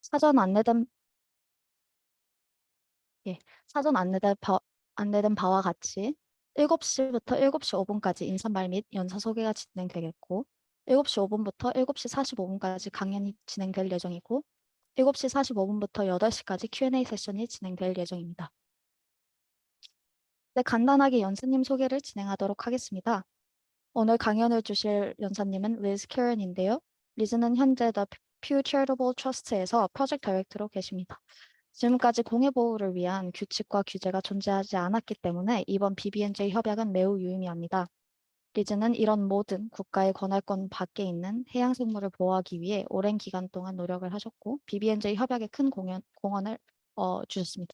사전 안내된 예, 사전 안내된 바와 같이 7시부터 7시 5분까지 인사말 및 연사 소개가 진행되겠고 7시 5분부터 7시 45분까지 강연이 진행될 예정이고 7시 45분부터 8시까지 Q&A 세션이 진행될 예정입니다. 네, 간단하게 연사님 소개를 진행하도록 하겠습니다. 오늘 강연을 주실 연사님은 리즈 캐런인데요. 리즈는 현재 The Pew Charitable Trust에서 프로젝트 다이렉터로 계십니다. 지금까지 공해 보호를 위한 규칙과 규제가 존재하지 않았기 때문에 이번 Bbnj 협약은 매우 유의미합니다. 리즈는 이런 모든 국가의 권할권 밖에 있는 해양 생물을 보호하기 위해 오랜 기간 동안 노력을 하셨고 Bbnj 협약에 큰 공헌을 주셨습니다.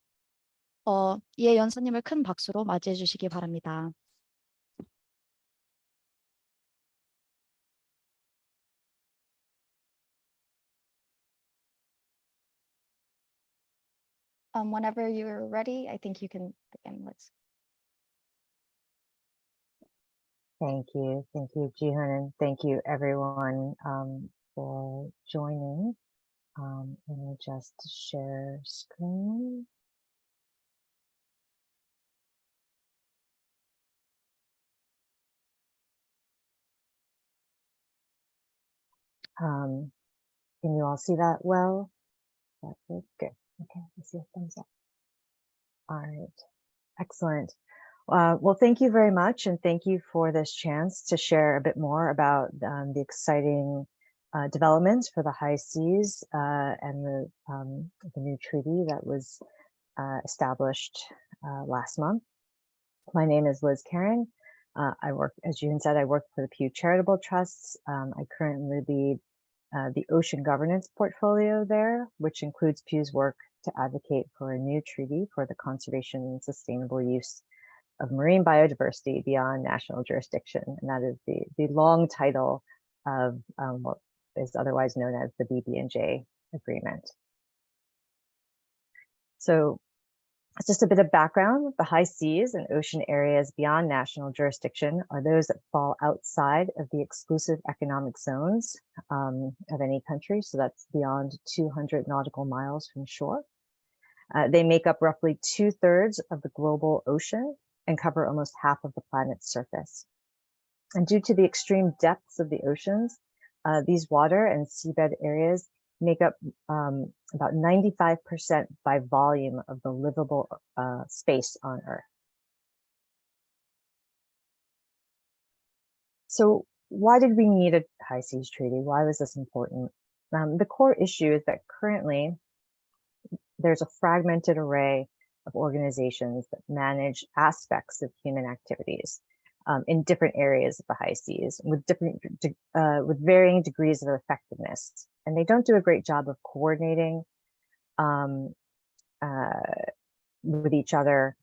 이에 연사님을 큰 박수로 맞이해 주시기 바랍니다. Whenever you're ready, I think you can begin. Thank you, Jihan, and thank you everyone for joining. Let me just share screen. Can you all see that well? That's good. Okay, I see a thumbs up. All right, excellent. Well, thank you very much, and thank you for this chance to share a bit more about the exciting developments for the high seas and the new treaty that was established last month. My name is Liz Karan. I work, as June said, I work for the Pew Charitable Trusts. I currently lead the ocean governance portfolio there, which includes Pew's work to advocate for a new treaty for the conservation and sustainable use of marine biodiversity beyond national jurisdiction. And that is the long title of what is otherwise known as the Bbnj agreement. So just a bit of background: the high seas and ocean areas beyond national jurisdiction are those that fall outside of the exclusive economic zones of any country. So that's beyond 200 nautical miles from shore. They make up roughly 2/3 of the global ocean and cover almost half of the planet's surface. And due to the extreme depths of the oceans, these water and seabed areas make up about 95% by volume of the livable space on Earth. So why did we need a high seas treaty? Why was this important? The core issue is that currently there's a fragmented array of organizations that manage aspects of human activities in different areas of the high seas with varying degrees of effectiveness. And they don't do a great job of coordinating with each other.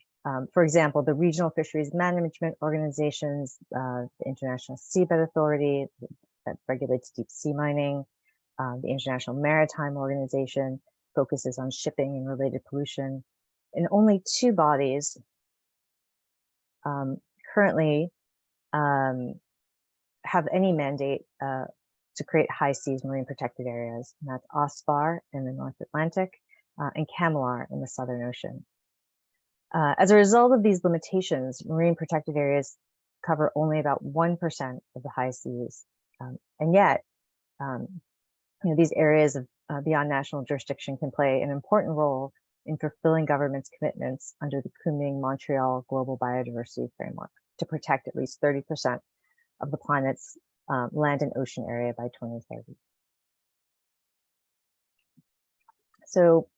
For example, the regional fisheries management organizations, the International Seabed Authority that regulates deep sea mining, the International Maritime Organization focuses on shipping and related pollution. And only 2 bodies currently have any mandate to create high seas marine protected areas, and that's OSPAR in the North Atlantic and CAMLAR in the Southern Ocean. As a result of these limitations, marine protected areas cover only about 1% of the high seas, and yet these areas of beyond national jurisdiction can play an important role in fulfilling government's commitments under the Kunming-Montreal Global Biodiversity Framework to protect at least 30% of the planet's land and ocean area by 2030. So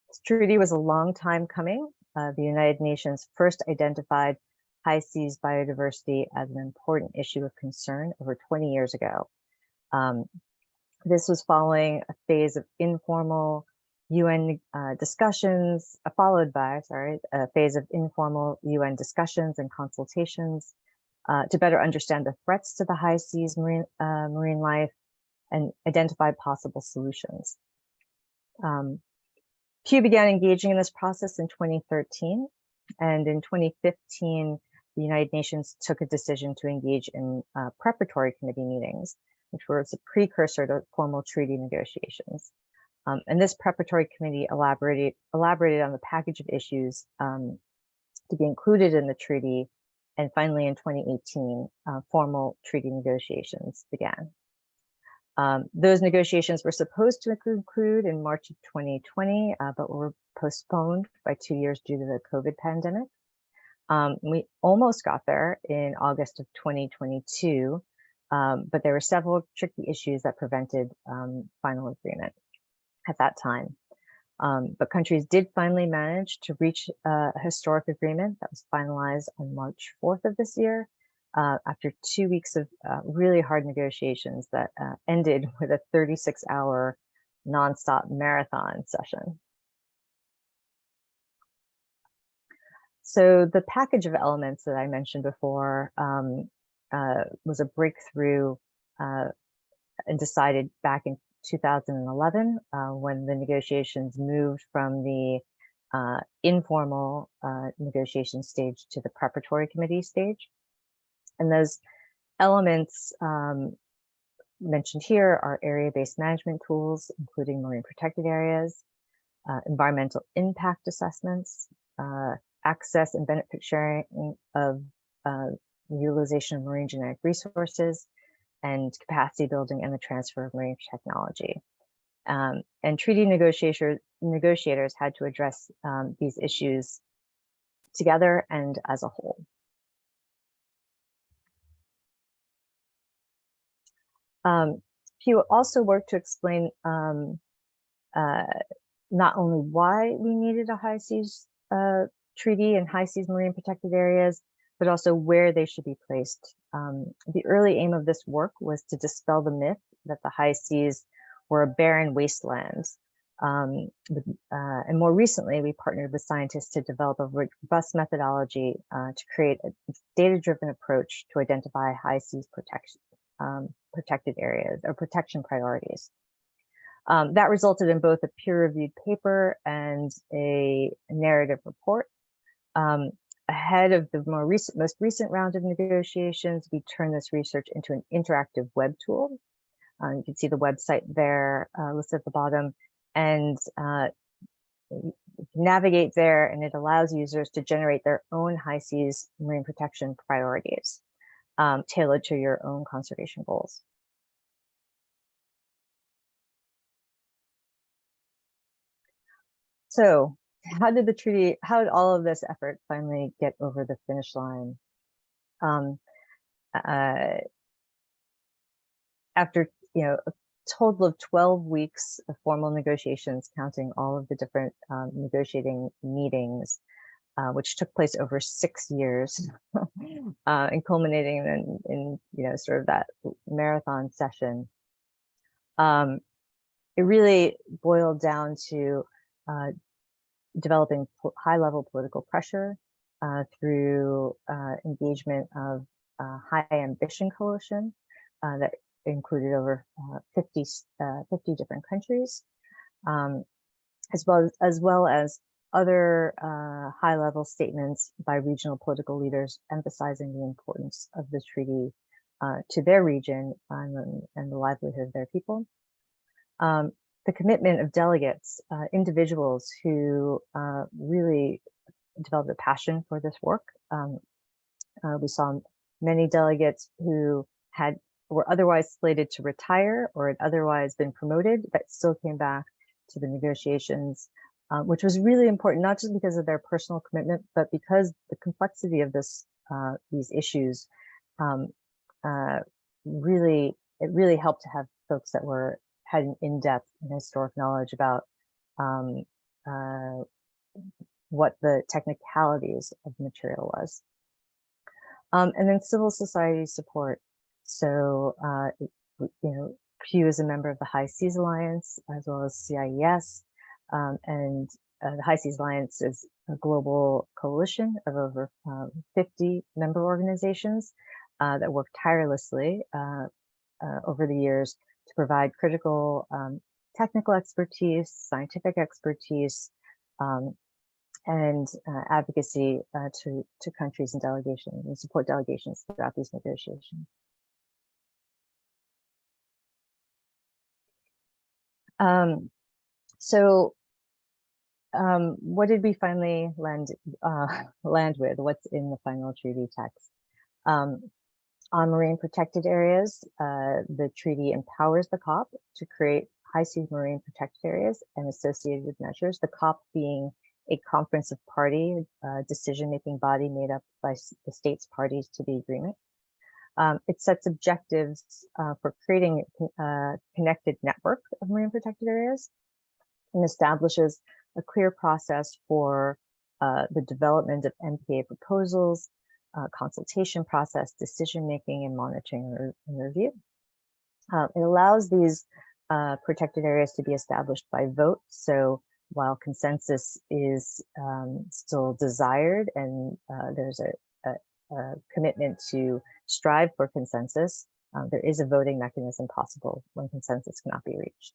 this treaty was a long time coming. The United Nations first identified high seas biodiversity as an important issue of concern over 20 years ago. This was following a phase of informal UN discussions, followed by, a phase of informal UN discussions and consultations to better understand the threats to the high seas marine life and identify possible solutions. Pew began engaging in this process in 2013, and in 2015, the United Nations took a decision to engage in preparatory committee meetings, which was a precursor to formal treaty negotiations. And this preparatory committee elaborated on the package of issues to be included in the treaty. And finally, in 2018, formal treaty negotiations began. Those negotiations were supposed to conclude in March of 2020, but were postponed by 2 years due to the COVID pandemic. We almost got there in August of 2022, but there were several tricky issues that prevented final agreement at that time. But countries did finally manage to reach a historic agreement that was finalized on March 4th of this year, after 2 weeks of really hard negotiations that ended with a 36-hour nonstop marathon session. So the package of elements that I mentioned before was a breakthrough and decided back in 2011 when the negotiations moved from the informal negotiation stage to the preparatory committee stage. And those elements mentioned here are area-based management tools, including marine protected areas, environmental impact assessments, access and benefit sharing of utilization of marine genetic resources, and capacity building and the transfer of marine technology. And treaty negotiators had to address these issues together and as a whole. Pew also worked to explain not only why we needed a high seas treaty and high seas marine protected areas, but also where they should be placed. The early aim of this work was to dispel the myth that the high seas were a barren wasteland. And more recently, we partnered with scientists to develop a robust methodology to create a data-driven approach to identify high seas protected areas or protection priorities. That resulted in both a peer-reviewed paper and a narrative report. Ahead of the most recent round of negotiations, we turned this research into an interactive web tool. You can see the website there listed at the bottom, and you can navigate there, and it allows users to generate their own high seas marine protection priorities tailored to your own conservation goals. So how did all of this effort finally get over the finish line? After a total of 12 weeks of formal negotiations, counting all of the different negotiating meetings, which took place over 6 years, and culminating in sort of that marathon session, it really boiled down to developing high-level political pressure through engagement of High Ambition Coalition that included over 50 different countries, as well as other high-level statements by regional political leaders emphasizing the importance of the treaty to their region and the livelihood of their people. The commitment of delegates, individuals who really developed a passion for this work. We saw many delegates who were otherwise slated to retire or had otherwise been promoted that still came back to the negotiations, which was really important, not just because of their personal commitment, but because the complexity of these issues really helped to have folks that had an in-depth and historic knowledge about what the technicalities of the material was. And then civil society support. So, Pew is a member of the High Seas Alliance, as well as CIES. And the High Seas Alliance is a global coalition of over 50 member organizations that work tirelessly over the years to provide critical technical expertise, scientific expertise, and advocacy to countries and delegations, and support delegations throughout these negotiations. So what did we finally land with? What's in the final treaty text? On marine protected areas, the treaty empowers the COP to create high seas marine protected areas and associated measures, the COP being a conference of party, decision-making body made up by the states parties to the agreement. It sets objectives for creating a connected network of marine protected areas and establishes a clear process for the development of MPA proposals, consultation process, decision-making, and monitoring and review. It allows these protected areas to be established by vote. So while consensus is still desired and there's a commitment to strive for consensus, there is a voting mechanism possible when consensus cannot be reached.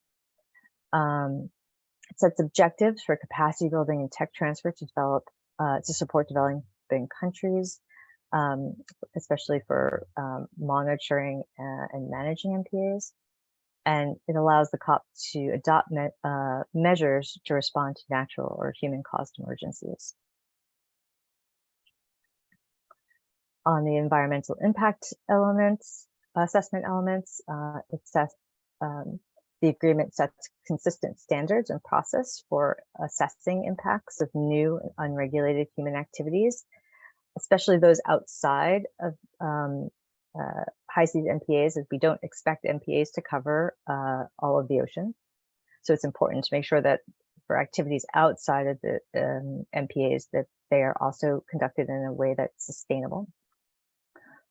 It sets objectives for capacity building and tech transfer to support developing countries, especially for monitoring and managing MPAs. And it allows the COP to adopt measures to respond to natural or human-caused emergencies. On the environmental impact assessment elements, the agreement sets consistent standards and process for assessing impacts of new and unregulated human activities, especially those outside of high seas MPAs, as we don't expect MPAs to cover all of the ocean. So it's important to make sure that for activities outside of the MPAs, that they are also conducted in a way that's sustainable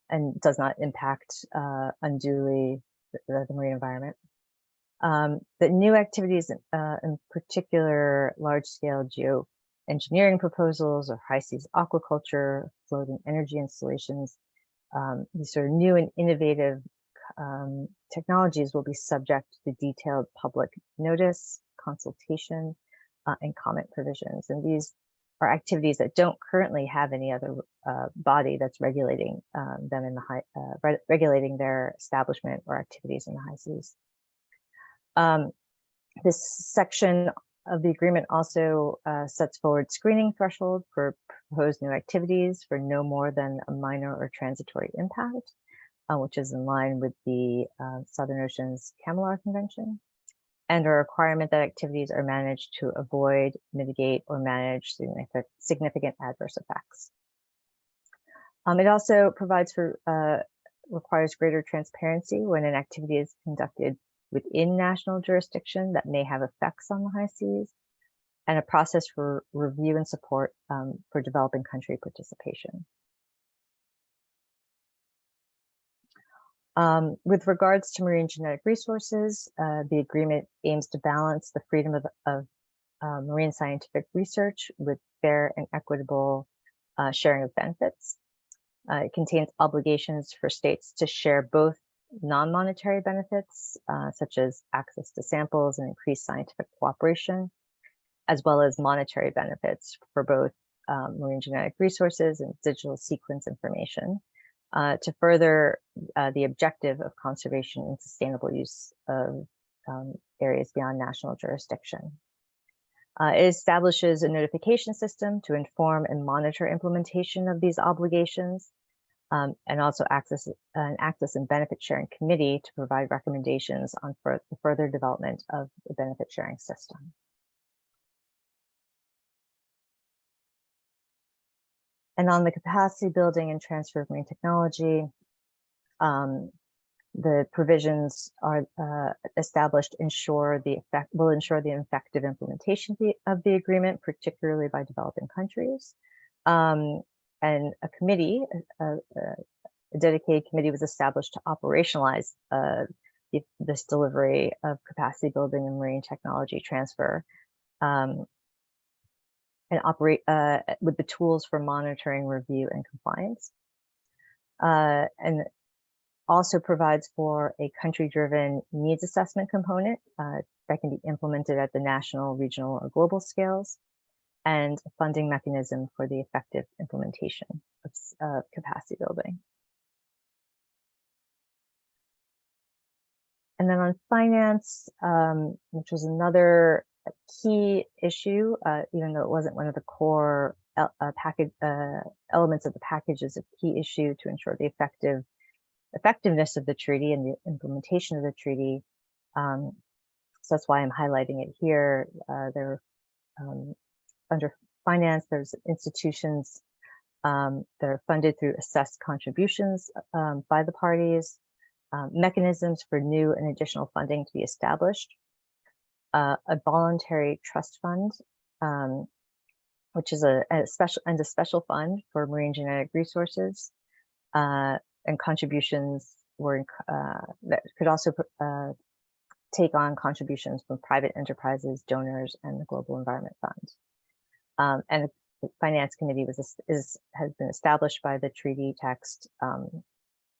and does not impact unduly the marine environment. That new activities, in particular large-scale geoengineering proposals or high seas aquaculture, floating energy installations, these sort of new and innovative technologies will be subject to detailed public notice, consultation, and comment provisions. And these are activities that don't currently have any other body that's regulating them in the regulating their establishment or activities in the high seas. This section of the agreement also sets forward screening threshold for proposed new activities for no more than a minor or transitory impact, which is in line with the Southern Ocean's Camelar Convention, and a requirement that activities are managed to avoid, mitigate, or manage significant adverse effects. It also provides for, requires greater transparency when an activity is conducted within national jurisdiction that may have effects on the high seas, and a process for review and support for developing country participation. With regards to marine genetic resources, the agreement aims to balance the freedom of marine scientific research with fair and equitable sharing of benefits. It contains obligations for states to share both non-monetary benefits, such as access to samples and increased scientific cooperation, as well as monetary benefits for both marine genetic resources and digital sequence information, to further the objective of conservation and sustainable use of areas beyond national jurisdiction. It establishes a notification system to inform and monitor implementation of these obligations, and also an access and benefit sharing committee to provide recommendations on the further development of the benefit sharing system. And on the capacity building and transfer of marine technology, the provisions are established will ensure the effective implementation of the agreement, particularly by developing countries. And a committee, a dedicated committee was established to operationalize this delivery of capacity building and marine technology transfer, and operate with the tools for monitoring, review, and compliance. And also provides for a country-driven needs assessment component that can be implemented at the national, regional, or global scales, and a funding mechanism for the effective implementation of capacity building. And then on finance, which was another key issue, even though it wasn't one of the core elements of the package, is a key issue to ensure the effectiveness of the treaty and the implementation of the treaty. So that's why I'm highlighting it here. Under finance, there's institutions that are funded through assessed contributions by the parties, mechanisms for new and additional funding to be established, a voluntary trust fund, which is a special fund for marine genetic resources, and contributions were that could also take on contributions from private enterprises, donors, and the Global Environment Fund. And the Finance Committee has been established by the treaty text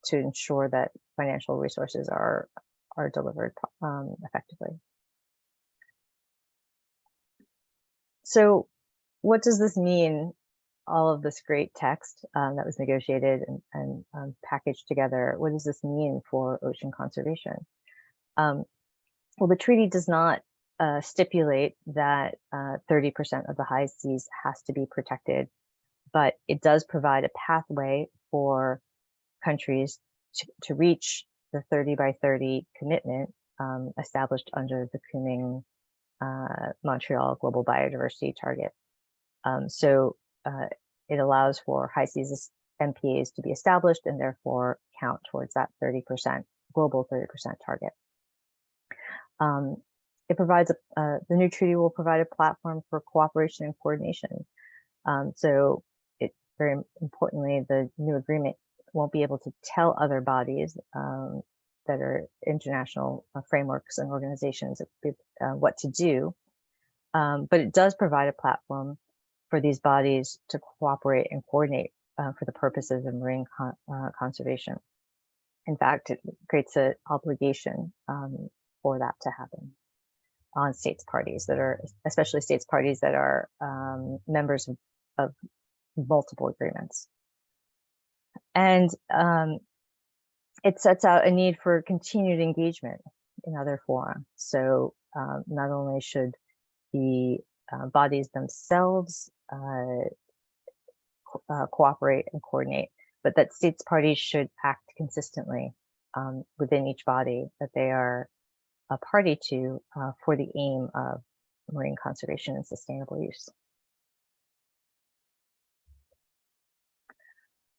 to ensure that financial resources are delivered effectively. So what does this mean, all of this great text that was negotiated and packaged together? What does this mean for ocean conservation? Well, the treaty does not stipulate that 30% of the high seas has to be protected, but it does provide a pathway for countries to reach the 30 by 30 commitment established under the Kunming Montreal Global Biodiversity Target. So it allows for high seas MPAs to be established and therefore count towards that 30%, global 30% target. It provides the new treaty will provide a platform for cooperation and coordination. So very importantly, the new agreement won't be able to tell other bodies that are international frameworks and organizations what to do, but it does provide a platform for these bodies to cooperate and coordinate for the purposes of marine conservation. In fact, it creates an obligation for that to happen on states parties that are, especially states parties that are members of multiple agreements. And it sets out a need for continued engagement in other fora. So not only should the bodies themselves cooperate and coordinate, but that states parties should act consistently within each body that they are a party to for the aim of marine conservation and sustainable use.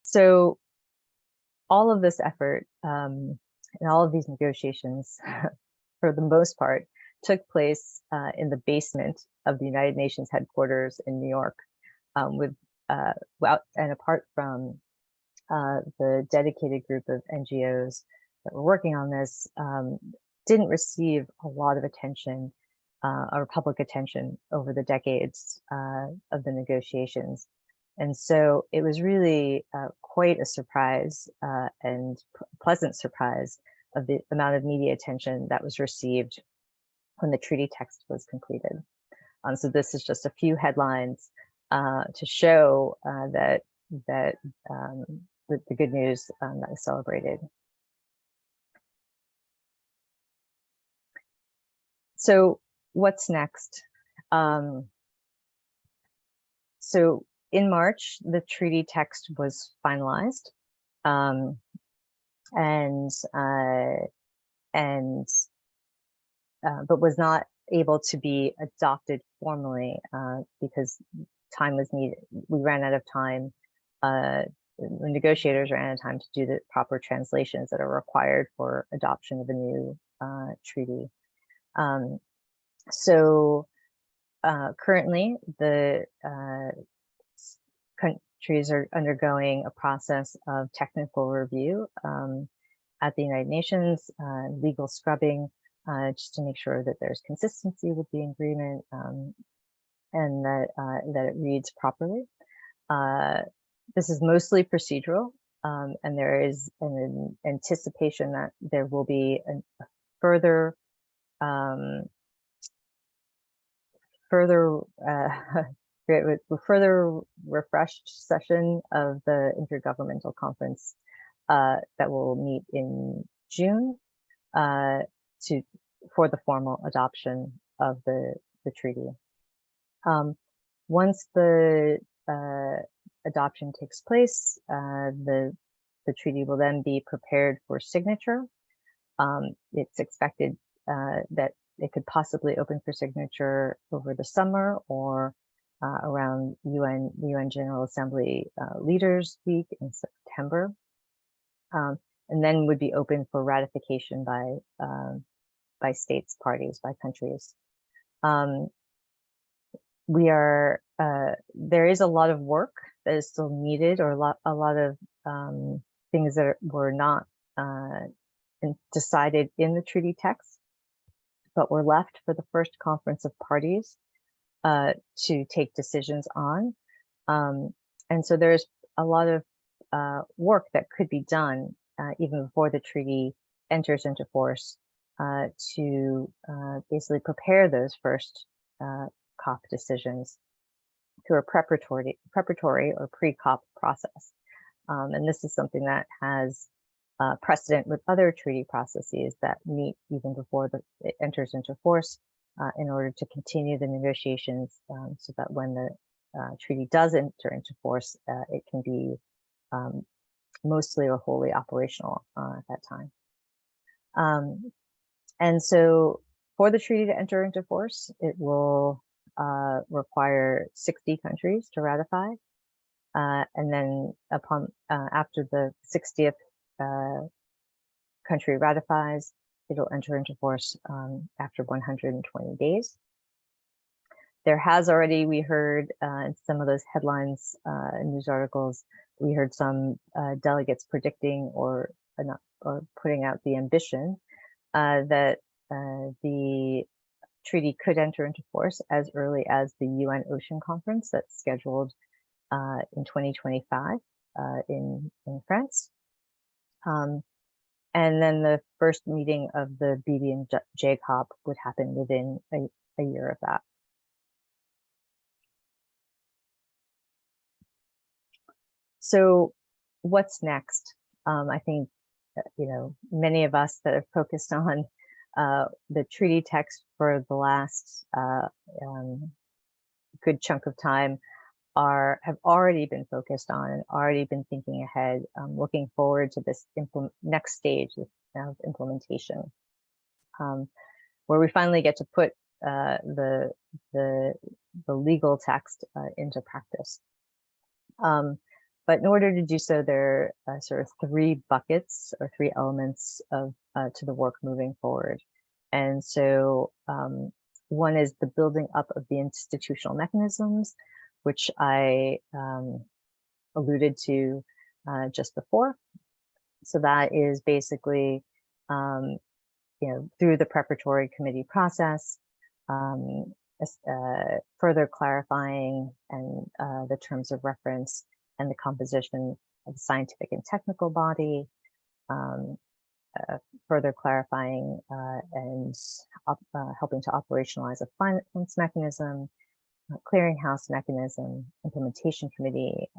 So all of this effort and all of these negotiations, for the most part, took place in the basement of the United Nations headquarters in New York, and apart from the dedicated group of NGOs that were working on this, didn't receive a lot of attention or public attention over the decades of the negotiations. And so it was really quite a surprise and pleasant surprise of the amount of media attention that was received when the treaty text was completed. So this is just a few headlines to show that the good news that was celebrated. So what's next? So in March, the treaty text was finalized, but was not able to be adopted formally because time was needed. We ran out of time. The negotiators ran out of time to do the proper translations that are required for adoption of a new treaty. So currently, the countries are undergoing a process of technical review at the United Nations, legal scrubbing, just to make sure that there's consistency with the agreement and that it reads properly. This is mostly procedural, and there is an anticipation that there will be a further refreshed session of the Intergovernmental Conference that will meet in June for the formal adoption of the the treaty. Once the adoption takes place, the treaty will then be prepared for signature. It's expected that it could possibly open for signature over the summer or around the UN General Assembly Leaders Week in September, and then would be open for ratification by states, parties, by countries. There is a lot of work that is still needed, or a lot of things that were not decided in the treaty text, but were left for the first conference of parties to take decisions on. And so there's a lot of work that could be done even before the treaty enters into force to basically prepare those first COP decisions through a preparatory or pre-COP process. And this is something that has precedent with other treaty processes that meet even before it enters into force in order to continue the negotiations so that when the treaty does enter into force, it can be mostly or wholly operational at that time. And so for the treaty to enter into force, it will require 60 countries to ratify. And then after the 60th country ratifies, it'll enter into force after 120 days. There has already, we heard in some of those headlines, news articles, we heard some delegates predicting or putting out the ambition that the treaty could enter into force as early as the UN Ocean Conference that's scheduled in 2025 in France. And then the first meeting of the Bbnj COP would happen within a year of that. So what's next? I think, many of us that have focused on the treaty text for the last good chunk of time have already been focused on and already been thinking ahead, looking forward to this next stage of implementation, where we finally get to put the legal text into practice. But in order to do so, there are sort of three buckets or three elements to the work moving forward. And so one is the building up of the institutional mechanisms, which I alluded to just before. So that is basically, through the preparatory committee process, further clarifying and the terms of reference and the composition of the scientific and technical body, further clarifying and helping to operationalize a finance mechanism, clearinghouse mechanism, implementation committee,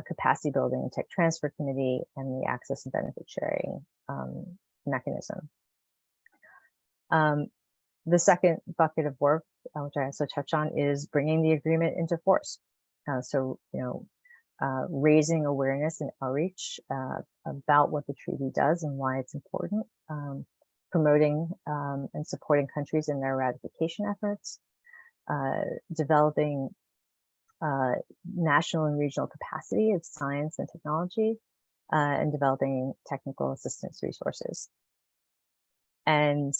capacity building and tech transfer committee, and the access and benefit sharing mechanism. The second bucket of work, which I also touch on, is bringing the agreement into force. Raising awareness and outreach about what the treaty does and why it's important, promoting and supporting countries in their ratification efforts, developing national and regional capacity of science and technology, and developing technical assistance resources. And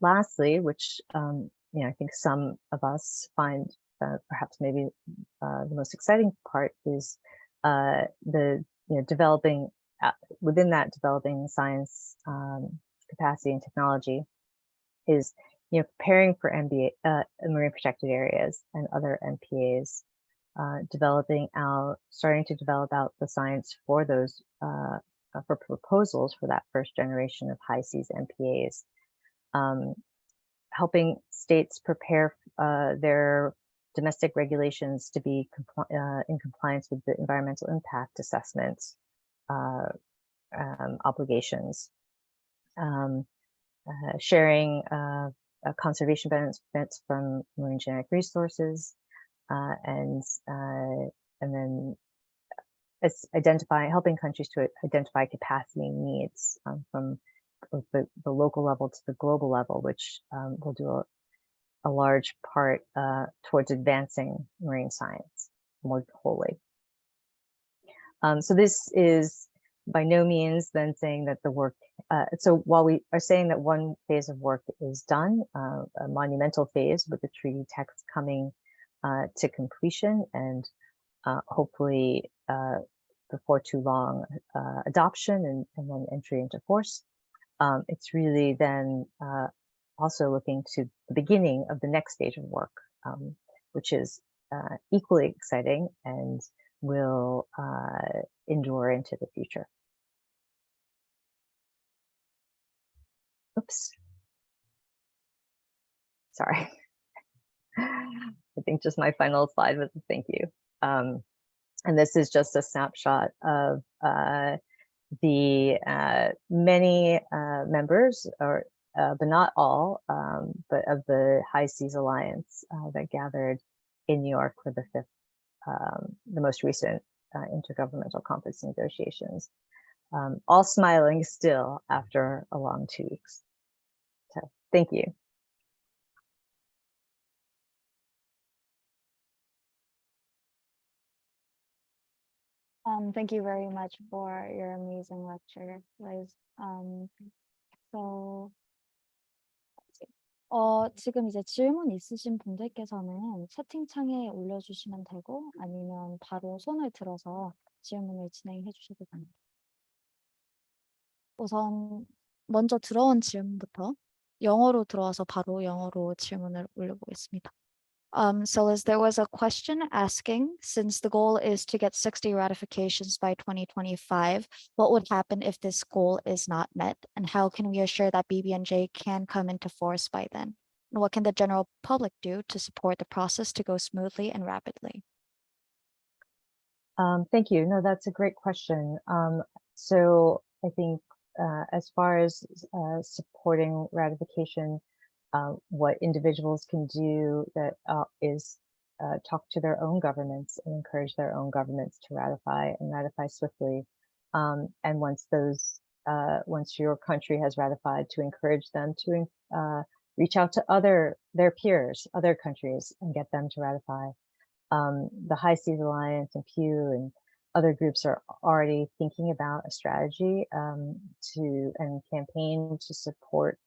lastly, which I think some of us find perhaps maybe the most exciting part, is developing within that developing science capacity and technology is preparing for marine protected areas and other MPAs, starting to develop out the science for those for proposals for that first generation of high seas MPAs, helping states prepare their domestic regulations to be in compliance with the environmental impact assessments obligations, sharing conservation benefits from marine genetic resources, and then it's helping countries to identify capacity needs from the local level to the global level, which will do a large part towards advancing marine science more wholly. So this is by no means then saying that the work, so while we are saying that one phase of work is done, a monumental phase with the treaty text coming to completion and hopefully before too long adoption and then entry into force, it's really then also looking to the beginning of the next stage of work, which is equally exciting and will endure into the future. Oops. Sorry. I think just my final slide was a thank you. And this is just a snapshot of the many members, or but not all, but of the High Seas Alliance that gathered in New York for the most recent intergovernmental conference negotiations, all smiling still after a long 2 weeks. So thank you. Thank you very much for your amazing lecture, Liz. So 지금 이제 질문 있으신 분들께서는 채팅창에 올려주시면 되고 아니면 바로 손을 들어서 질문을 진행해 주셔도 됩니다. 우선 먼저 들어온 질문부터 영어로 들어와서 바로 영어로 질문을 올려보겠습니다. So as there was a question asking, since the goal is to get 60 ratifications by 2025, what would happen if this goal is not met? And how can we assure that Bbnj can come into force by then? And what can the general public do to support the process to go smoothly and rapidly? Thank you. No, that's a great question. So I think as far as supporting ratification, what individuals can do that is talk to their own governments and encourage their own governments to ratify and ratify swiftly. And once your country has ratified, to encourage them to reach out to their peers, other countries, and get them to ratify. The High Seas Alliance and Pew and other groups are already thinking about a strategy and campaign to support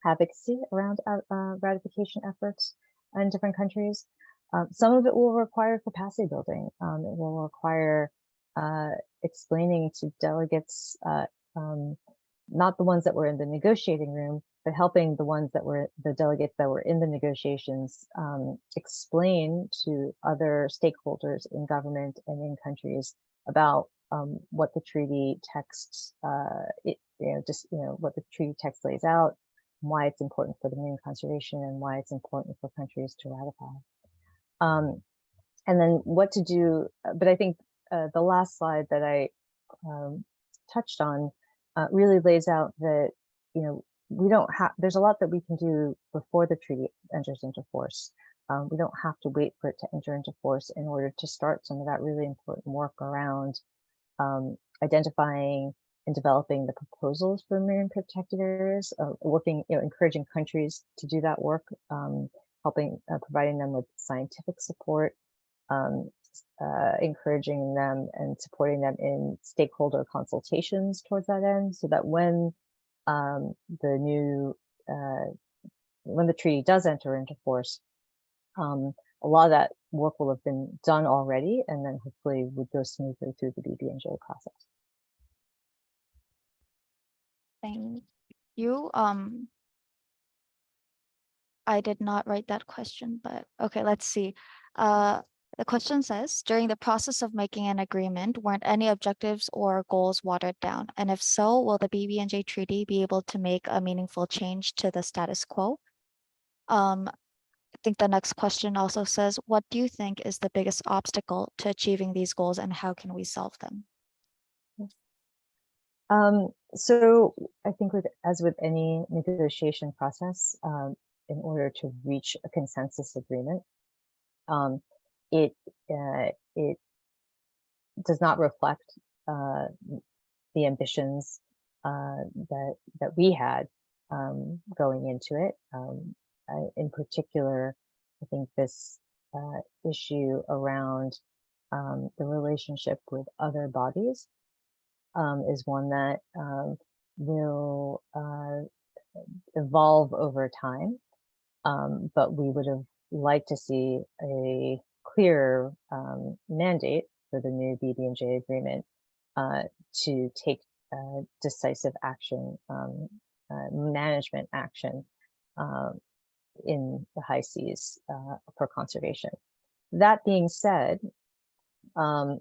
advocacy around ratification efforts in different countries. Some of it will require capacity building. It will require explaining to delegates, not the ones that were in the negotiating room, but helping the delegates that were in the negotiations explain to other stakeholders in government and in countries about what the treaty text, what the treaty text lays out, why it's important for the marine conservation, and why it's important for countries to ratify. And then what to do, but I think the last slide that I touched on really lays out that, there's a lot that we can do before the treaty enters into force. We don't have to wait for it to enter into force in order to start some of that really important work around identifying and developing the proposals for marine protected areas, encouraging countries to do that work, providing them with scientific support, encouraging them and supporting them in stakeholder consultations towards that end, so that when when the treaty does enter into force, a lot of that work will have been done already, and then hopefully would go smoothly through the Bbnj process. Thank you. I did not write that question, but okay, let's see. The question says, during the process of making an agreement, weren't any objectives or goals watered down? And if so, will the Bbnj treaty be able to make a meaningful change to the status quo? I think the next question also says, what do you think is the biggest obstacle to achieving these goals and how can we solve them? So I think as with any negotiation process, in order to reach a consensus agreement, um, it does not reflect the ambitions that we had going into it. In particular, I think this issue around the relationship with other bodies is one that will evolve over time, but we would have liked to see a clearer mandate for the new Bbnj agreement to take decisive action, management action in the high seas for conservation. That being said, the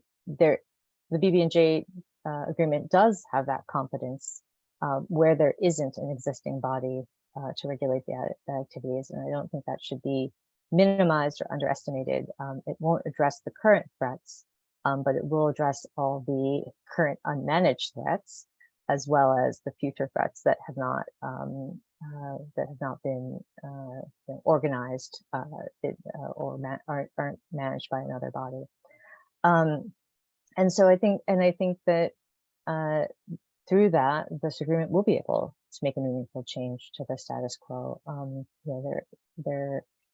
Bbnj agreement does have that competence where there isn't an existing body to regulate the activities, and I don't think that should be minimized or underestimated. It won't address the current threats, but it will address all the current unmanaged threats, as well as the future threats that have not been organized or aren't managed by another body. And so I think that through that, this agreement will be able to make a meaningful change to the status quo.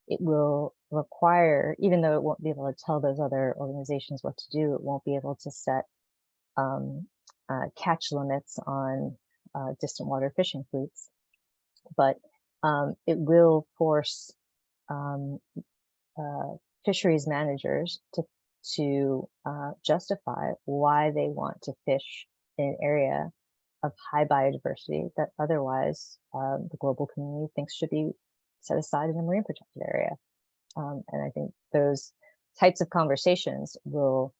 It will require, even though it won't be able to tell those other organizations what to do, it won't be able to set catch limits on distant water fishing fleets, but it will force fisheries managers to justify why they want to fish in an area of high biodiversity that otherwise the global community thinks should be set aside in a marine protected area. And I think those types of conversations will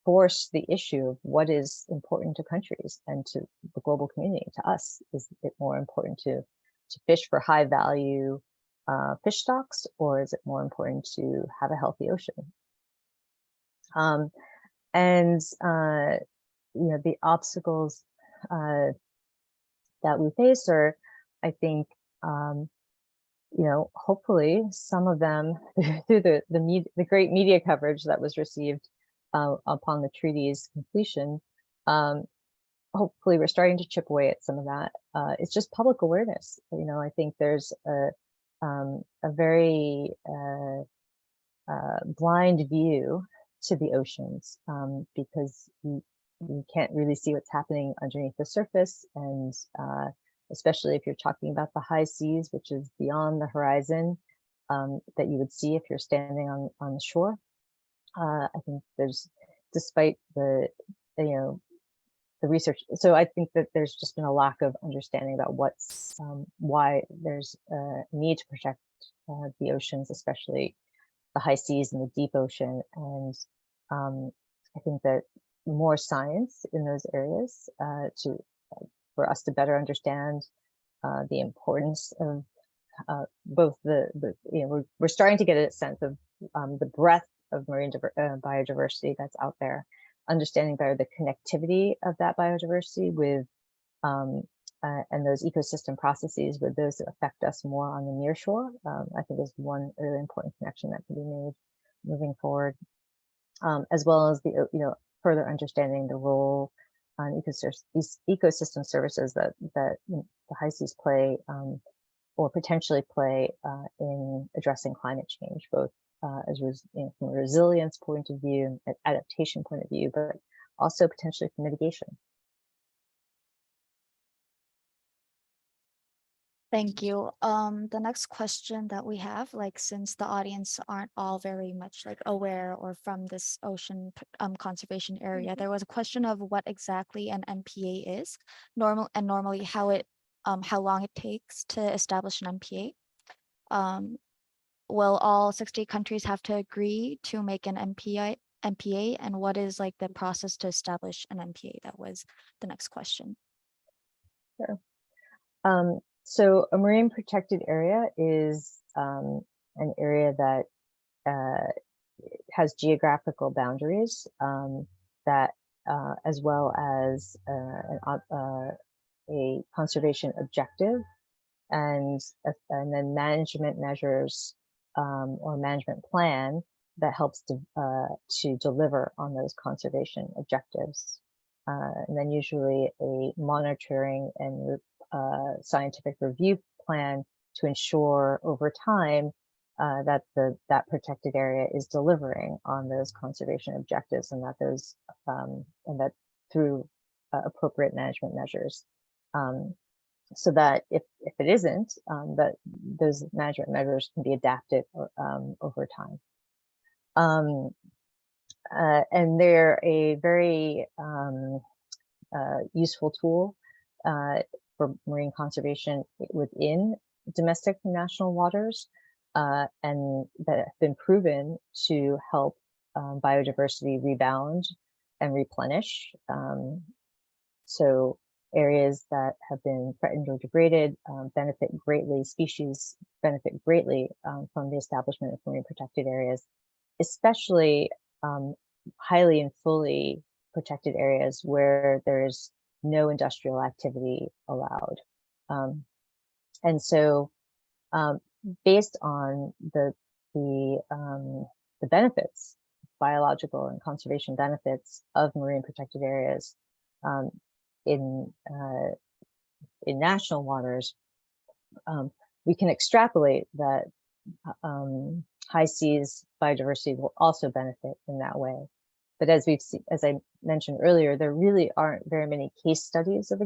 force the issue of what is important to countries and to the global community. To us, is it more important to fish for high value fish stocks, or is it more important to have a healthy ocean? The obstacles that we face are, I think, hopefully some of them through the great media coverage that was received upon the treaty's completion. Hopefully we're starting to chip away at some of that. It's just public awareness. I think there's a very blind view to the oceans because you can't really see what's happening underneath the surface, and especially if you're talking about the high seas, which is beyond the horizon that you would see if you're standing on the shore. I think there's, despite the research, so I think that there's just been a lack of understanding about why there's a need to protect the oceans, especially the high seas and the deep ocean. And I think that more science in those areas for us to better understand the importance of both we're starting to get a sense of the breadth of marine biodiversity that's out there, understanding better the connectivity of that biodiversity with and those ecosystem processes with those that affect us more on the near shore. I think is one really important connection that can be made moving forward, as well as the further understanding the role on ecosystem services that the high seas play or potentially play in addressing climate change, both from a resilience point of view, an adaptation point of view, but also potentially for mitigation. Thank you. The next question that we have, since the audience aren't all very much aware or from this ocean conservation area, there was a question of what exactly an MPA is, normally how long it takes to establish an MPA. Will all 60 countries have to agree to make an MPA, and what is the process to establish an MPA? That was the next question. Sure. So a marine protected area is an area that has geographical boundaries that as well as a conservation objective and then management measures or management plan that helps to deliver on those conservation objectives. And then usually a monitoring and scientific review plan to ensure over time that that protected area is delivering on those conservation objectives, and that those and that through appropriate management measures, so that if it isn't, that those management measures can be adapted over time. And they're a very useful tool for marine conservation within domestic national waters, and that have been proven to help biodiversity rebound and replenish. So areas that have been threatened or degraded benefit greatly, species benefit greatly from the establishment of marine protected areas, especially highly and fully protected areas where there's no industrial activity allowed. And so based on the benefits, biological and conservation benefits of marine protected areas in national waters, we can extrapolate that high seas biodiversity will also benefit in that way. But as we've seen, as I mentioned earlier, there really aren't very many case studies of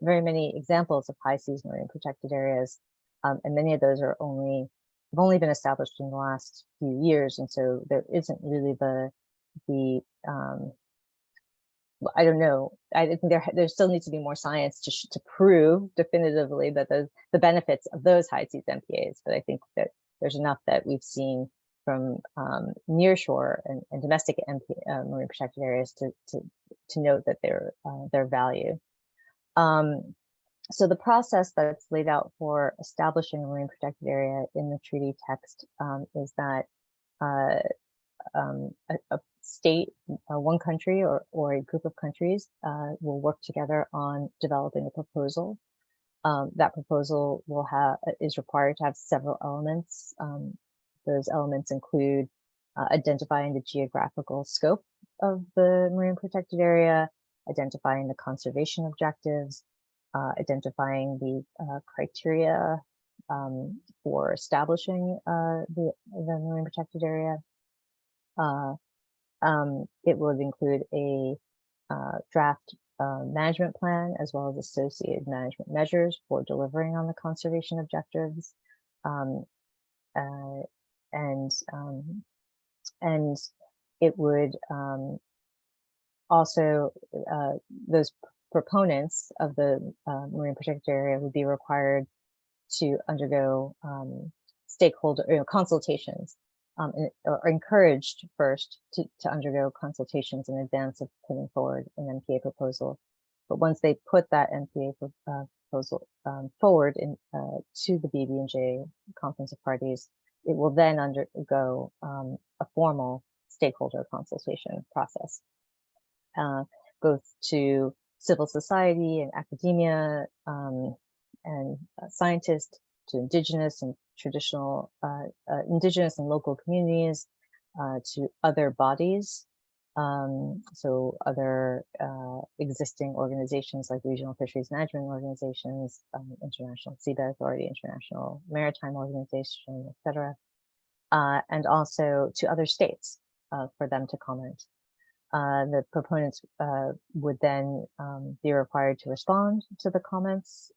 very many examples of high seas marine protected areas, and many of those have only been established in the last few years, and so there isn't really I don't know. I think there still needs to be more science to prove definitively that the benefits of those high seas MPAs. But I think that there's enough that we've seen from nearshore and domestic marine protected areas to note that their value. So the process that's laid out for establishing a marine protected area in the treaty text is that a state, one country or a group of countries will work together on developing a proposal. That proposal is required to have several elements. Those elements include identifying the geographical scope of the marine protected area, identifying the conservation objectives, identifying the criteria for establishing the marine protected area. It would include a draft management plan as well as associated management measures for delivering on the conservation objectives. And it would also, those proponents of the marine protected area would be required to undergo stakeholder consultations, or encouraged first to undergo consultations in advance of putting forward an MPA proposal. But once they put that MPA proposal forward to the Bbnj Conference of Parties, it will then undergo a formal stakeholder consultation process, both to civil society and academia and scientists, to indigenous and traditional, indigenous and local communities, to other bodies, so other existing organizations like regional fisheries management organizations, International Seabed Authority, International Maritime Organization, etc., and also to other states for them to comment. The proponents would then be required to respond to the comments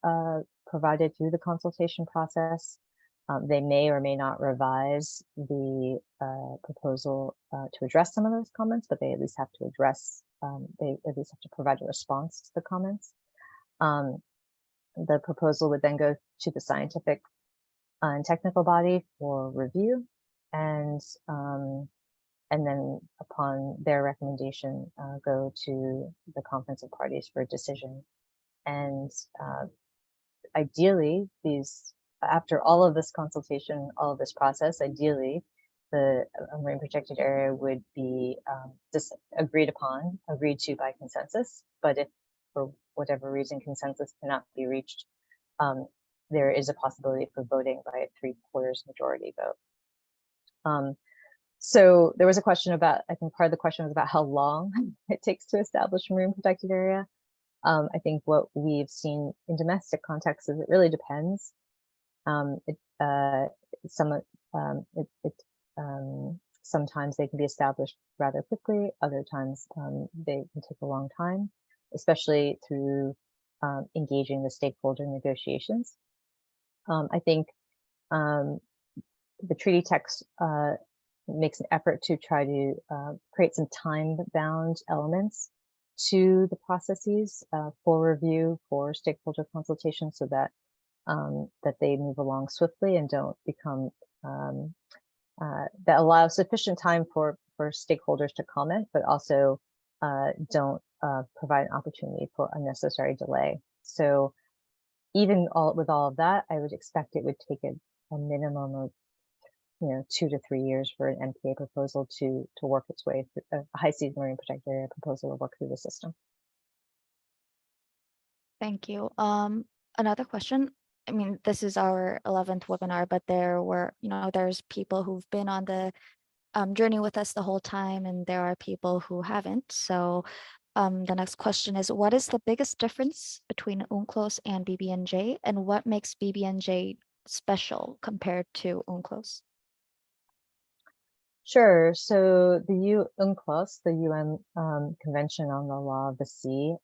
provided through the consultation process. They may or may not revise the proposal to address some of those comments, but they at least have to address, they at least have to provide a response to the comments. The proposal would then go to the scientific and technical body for review, and then upon their recommendation, go to the Conference of Parties for a decision. And ideally, after all of this consultation, all of this process, ideally, the marine protected area would be agreed to by consensus. But if for whatever reason consensus cannot be reached, there is a possibility for voting by a 3/4 majority vote. So there was a question about, I think part of the question was about how long it takes to establish a marine protected area. I think what we've seen in domestic contexts is it really depends. Sometimes they can be established rather quickly. Other times they can take a long time, especially through engaging the stakeholder negotiations. I think the treaty text makes an effort to try to create some time-bound elements to the processes for review, for stakeholder consultation, so that that they move along swiftly and don't become that allow sufficient time for stakeholders to comment, but also don't provide an opportunity for unnecessary delay. So even with all of that, I would expect it would take a minimum of 2 to 3 years for an MPA proposal to work its way through a high seas marine protected area proposal to work through the system. Thank you. Another question. I mean, this is our 11th webinar, but there's people who've been on the journey with us the whole time, and there are people who haven't. So the next question is, what is the biggest difference between UNCLOS and Bbnj, and what makes Bbnj special compared to UNCLOS? Sure. So the UNCLOS, the UN Convention on the Law of the Sea,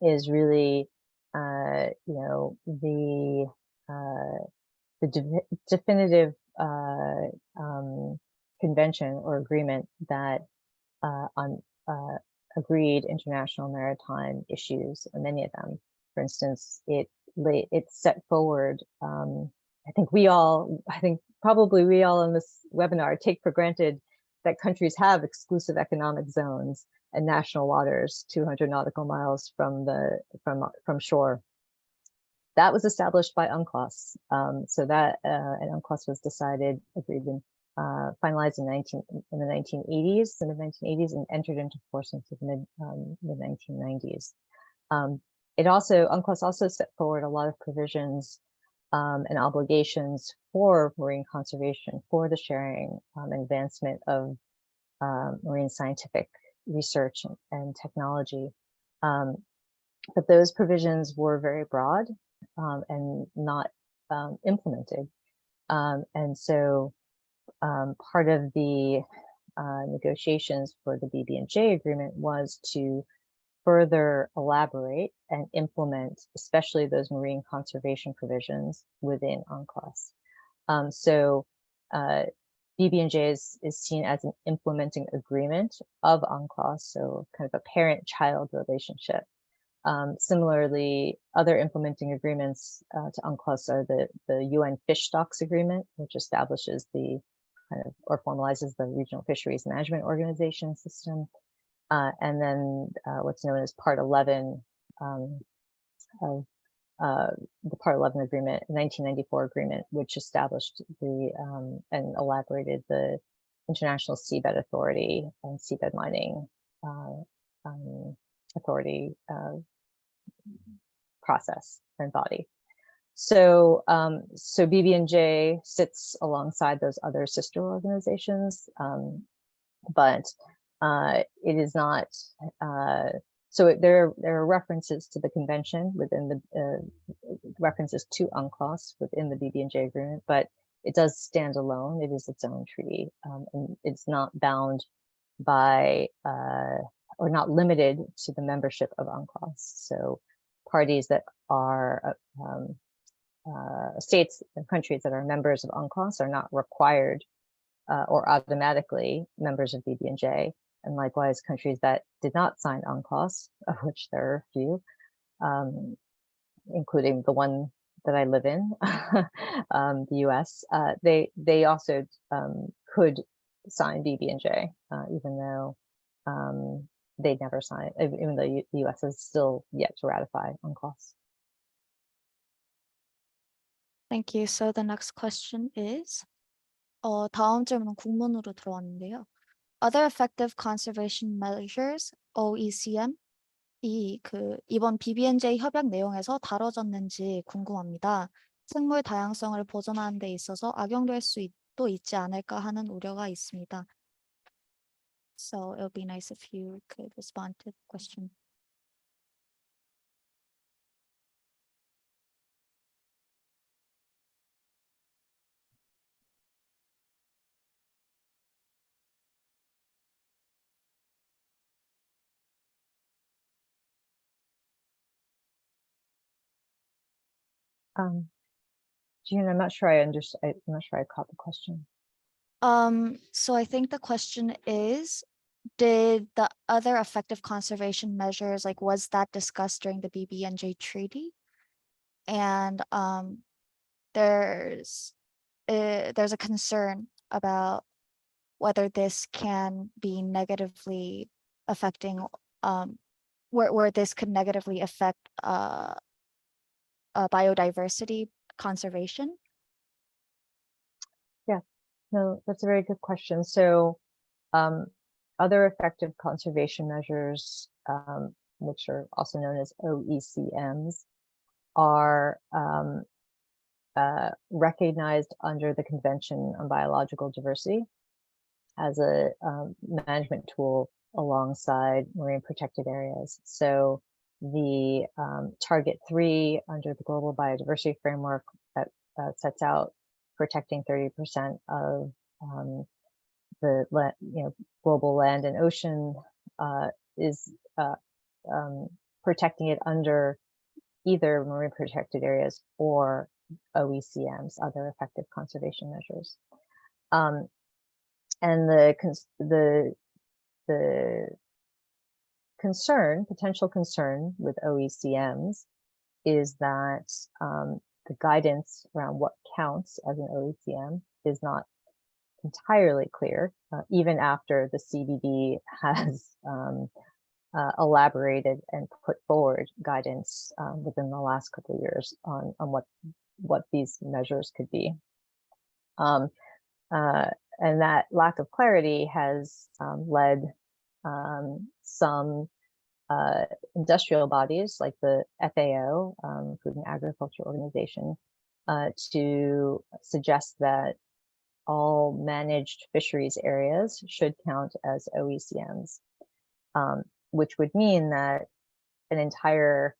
is really, the definitive convention or agreement that on agreed international maritime issues, many of them. For instance, it set forward. I think probably we all in this webinar take for granted that countries have exclusive economic zones and national waters 200 nautical miles from shore. That was established by UNCLOS. So that and UNCLOS was agreed and finalized in the 1980s, and entered into force into the mid 1990s. UNCLOS also set forward a lot of provisions and obligations for marine conservation, for the sharing and advancement of marine scientific research and technology. But those provisions were very broad and not implemented. And so part of the negotiations for the Bbnj agreement was to further elaborate and implement, especially those marine conservation provisions within UNCLOS. So Bbnj is seen as an implementing agreement of UNCLOS, so kind of a parent-child relationship. Similarly, other implementing agreements to UNCLOS are the UN Fish Stocks Agreement, which establishes or formalizes the Regional Fisheries Management Organization system. And then what's known as Part 11 of the Part 11 agreement, 1994 agreement, which established and elaborated the International Seabed Authority and Seabed Mining Authority process and body. So Bbnj sits alongside those other sister organizations, but it is not. So there are references to the convention within the references to UNCLOS within the Bbnj agreement, but it does stand alone. It is its own treaty, and it's not bound by or not limited to the membership of UNCLOS. So parties that are states and countries that are members of UNCLOS are not required or automatically members of Bbnj. And likewise, countries that did not sign UNCLOS, of which there are a few, including the one that I live in, the US, they also could sign Bbnj, even though they never signed, even though the US is still yet to ratify UNCLOS. Thank you. So the next question is, 다음 질문은 국문으로 들어왔는데요. Other effective conservation measures, OECM, 이번 BBNJ 협약 내용에서 다뤄졌는지 궁금합니다. 생물 다양성을 보존하는 데 있어서 악용될 수도 있지 않을까 하는 우려가 있습니다. So it would be nice if you could respond to the question. Jean, I'm not sure I understand. I'm not sure I caught the question. So I think the question is, did the other effective conservation measures, like, was that discussed during the BBNJ treaty? And there's a concern about whether this can be negatively affecting, where this could negatively affect biodiversity conservation. No, that's a very good question. So, other effective conservation measures, which are also known as OECMs, are recognized under the Convention on Biological Diversity as a management tool alongside marine protected areas. So the Target 3 under the Global Biodiversity Framework that sets out protecting 30% of the global land and ocean is protecting it under either marine protected areas or OECMs, other effective conservation measures. And the potential concern with OECMs is that the guidance around what counts as an OECM is not entirely clear, even after the CBD has elaborated and put forward guidance within the last couple of years on what these measures could be. And that lack of clarity has led some industrial bodies like the FAO, Food and Agriculture Organization, to suggest that all managed fisheries areas should count as OECMs, which would mean that an entire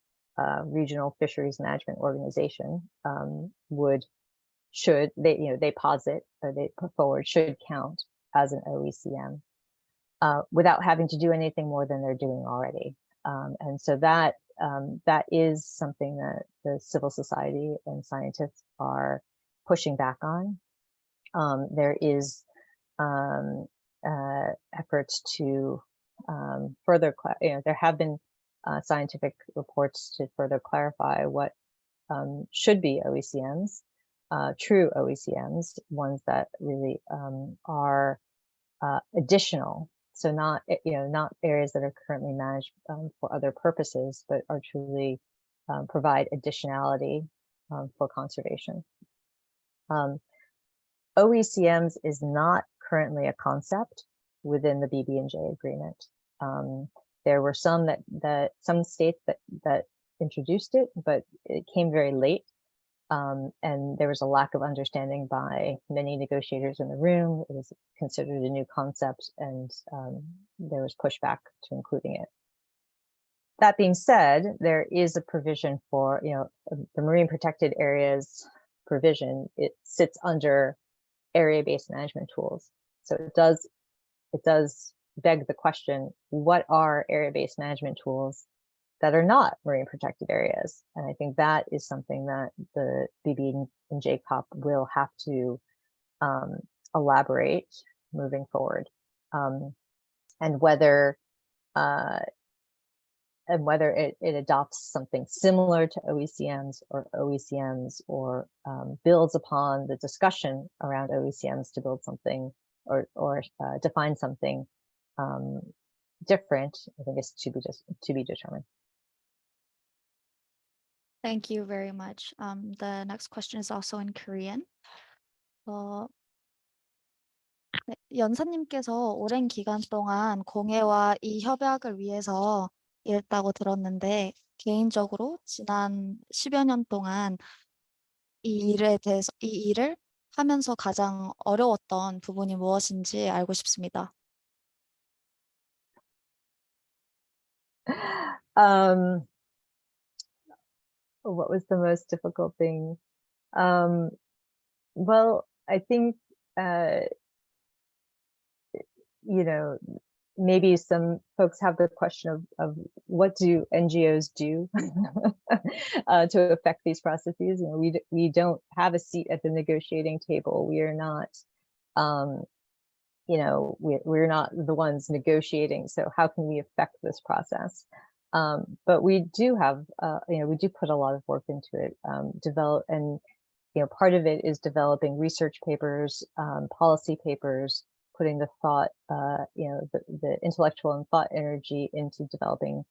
regional fisheries management organization they posit or they put forward should count as an OECM without having to do anything more than they're doing already. And so that is something that the civil society and scientists are pushing back on. There is efforts to further, there have been scientific reports to further clarify what should be OECMs, true OECMs, ones that really are additional. So not areas that are currently managed for other purposes, but are truly provide additionality for conservation. OECMs is not currently a concept within the Bbnj agreement. There were some some states that introduced it, but it came very late. And there was a lack of understanding by many negotiators in the room. It was considered a new concept, and there was pushback to including it. That being said, there is a provision for, the marine protected areas provision. It sits under area-based management tools. So it does beg the question, what are area-based management tools that are not marine protected areas? And I think that is something that the Bbnj COP will have to elaborate moving forward, and whether it adopts something similar to OECMs or builds upon the discussion around OECMs to build something or define something different. I think it's to be determined. Thank you very much. The next question is also in Korean. 네, 연사님께서 오랜 기간 동안 공해와 이 협약을 위해서 일했다고 들었는데, 개인적으로 지난 10여 년 동안 이 일을 하면서 가장 어려웠던 부분이 무엇인지 알고 싶습니다. Um, what was the most difficult thing? Um, well, I think, you know, maybe some folks have the question of what do NGOs do to affect these processes. You know, we don't have a seat at the negotiating table. We are not, you know, we're not the ones negotiating. So how can we affect this process? But we do have, you know, we do put a lot of work into it. You know, part of it is developing research papers, policy papers, putting the thought, you know, the intellectual and thought energy into developing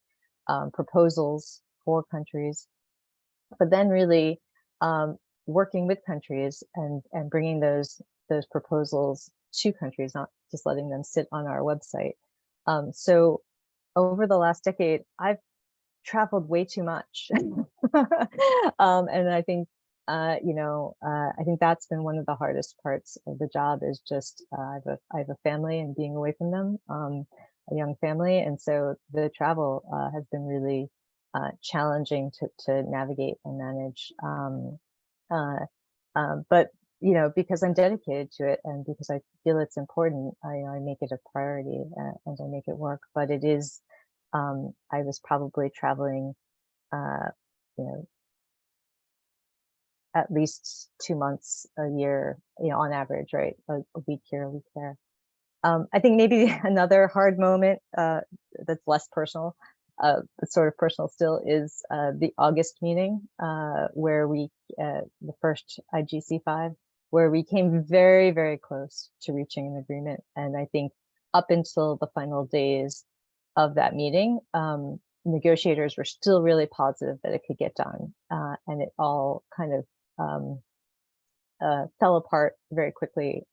proposals for countries, but then really working with countries and bringing those proposals to countries, not just letting them sit on our website. So over the last decade, I've traveled way too much, and I think you know, I think that's been one of the hardest parts of the job is just I have a family and being away from them, a young family, and so the travel has been really challenging to navigate and manage. Uh, but you know, because I'm dedicated to it and because I feel it's important, I make it a priority and I make it work. But it is, I was probably traveling, uh, you know, at least 2 months a year, you know, on average, right? A week here, a week there. I think maybe another hard moment that's less personal, but sort of personal still, is the August meeting where the first IGC5, where we came very, very close to reaching an agreement. And I think up until the final days of that meeting, negotiators were still really positive that it could get done. And it all kind of fell apart very quickly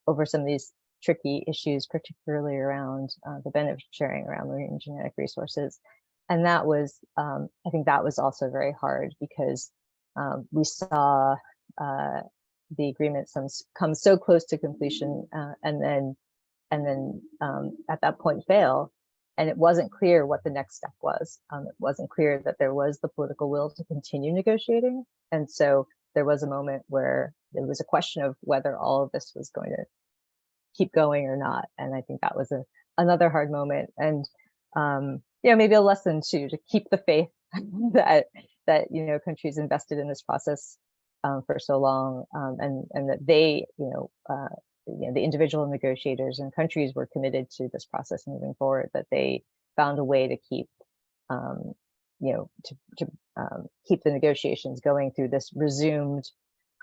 over some of these tricky issues, particularly around the benefit sharing around marine genetic resources. And that was, I think that was also very hard because we saw the agreement come so close to completion and then at that point fail. And it wasn't clear what the next step was. It wasn't clear that there was the political will to continue negotiating. And so there was a moment where it was a question of whether all of this was going to keep going or not. And I think that was another hard moment. And you know, maybe a lesson too, to keep the faith that you know, countries invested in this process for so long, and that they, you know, the individual negotiators and countries were committed to this process moving forward, that they found a way to keep, you know, to keep the negotiations going through this resumed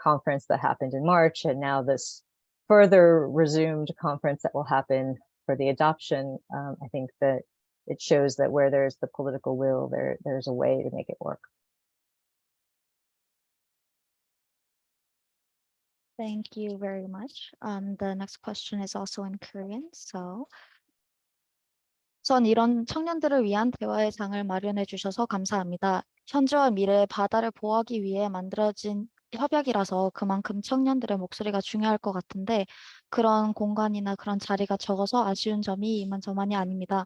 conference that happened in March, and now this further resumed conference that will happen for the adoption. I think that it shows that where there's the political will, there's a way to make it work. Thank you very much. The next question is also in Korean. 전 이런 청년들을 위한 대화의 장을 마련해 주셔서 감사합니다. 현재와 미래의 바다를 보호하기 위해 만들어진 협약이라서 그만큼 청년들의 목소리가 중요할 것 같은데 그런 공간이나 그런 자리가 적어서 아쉬운 점이 이만저만이 아닙니다.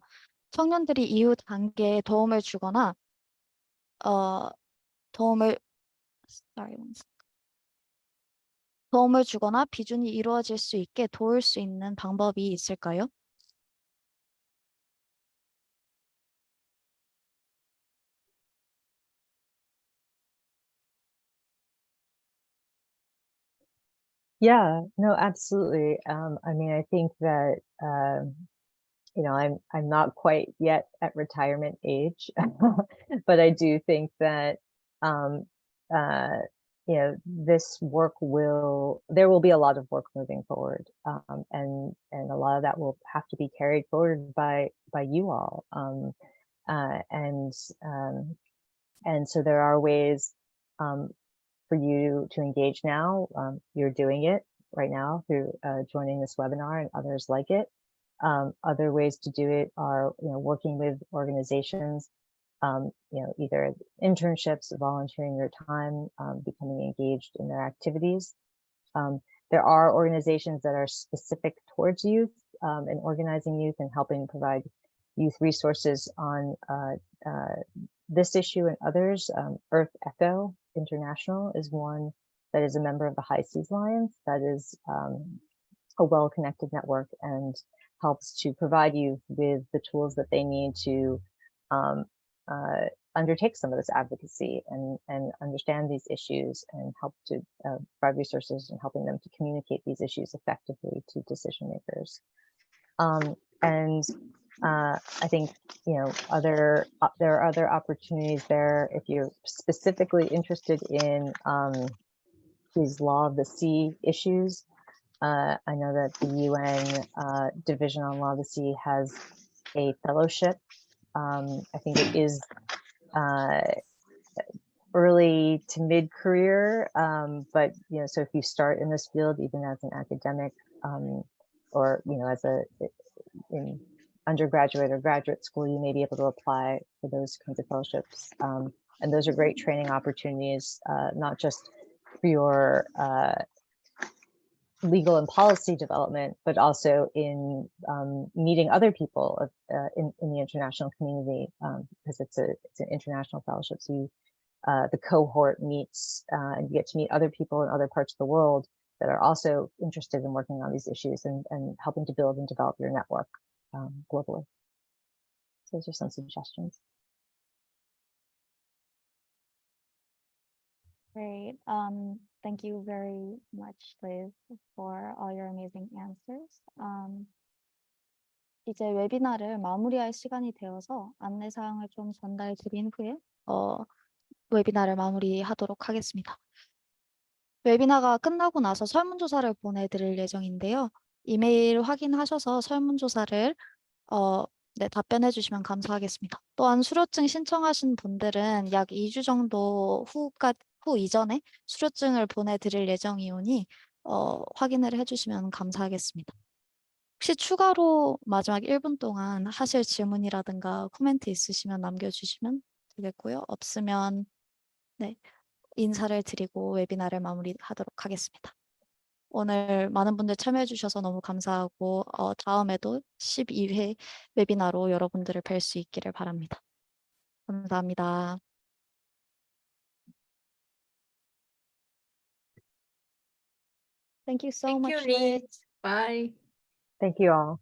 청년들이 이후 단계에 도움을 주거나 도움을 sorry, one second. 도움을 주거나 비준이 이루어질 수 있게 도울 수 있는 방법이 있을까요? Yeah, no, absolutely. I mean, I think that you know, I'm not quite yet at retirement age, but I do think that um, uh, you know, there will be a lot of work moving forward, and a lot of that will have to be carried forward by you all, uh, and um, and so there are ways for you to engage now. You're doing it. right now through joining this webinar and others like it. Other ways to do it are, working with organizations, either internships, volunteering your time, becoming engaged in their activities. There are organizations that are specific towards youth and organizing youth and helping provide youth resources on this issue and others. Earth Echo International is one that is a member of the High Seas Alliance that is a well-connected network and helps to provide youth with the tools that they need to undertake some of this advocacy and understand these issues and help to provide resources and helping them to communicate these issues effectively to decision makers. And I think, there are other opportunities there. If you're specifically interested in these law of the sea issues, I know that the UN Division on Law of the Sea has a fellowship. I think it is early to mid-career, but so if you start in this field, even as an academic, or as in undergraduate or graduate school, you may be able to apply for those kinds of fellowships, and those are great training opportunities, not just for your legal and policy development, but also in meeting other people in the international community, because it's an international fellowship. So the cohort meets and you get to meet other people in other parts of the world that are also interested in working on these issues and helping to build and develop your network globally. So those are some suggestions. Great. Thank you very much, Liz, for all your amazing answers. 이제 웨비나를 마무리할 시간이 되어서 안내사항을 좀 전달 드린 후에 웨비나를 마무리하도록 하겠습니다. 웨비나가 끝나고 나서 설문조사를 보내드릴 예정인데요. 이메일 확인하셔서 설문조사를 답변해 주시면 감사하겠습니다. 또한 수료증 신청하신 분들은 약 2주 정도 후 이전에 수료증을 보내드릴 예정이오니 확인을 해주시면 감사하겠습니다. 혹시 추가로 마지막 1분 동안 하실 질문이라든가 코멘트 있으시면 남겨주시면 되겠고요. 없으면 인사를 드리고 웨비나를 마무리하도록 하겠습니다. 오늘 많은 분들 참여해 주셔서 너무 감사하고 다음에도 12회 웨비나로 여러분들을 뵐 수 있기를 바랍니다. 감사합니다. Thank you so much, Liz. Bye. Thank you all.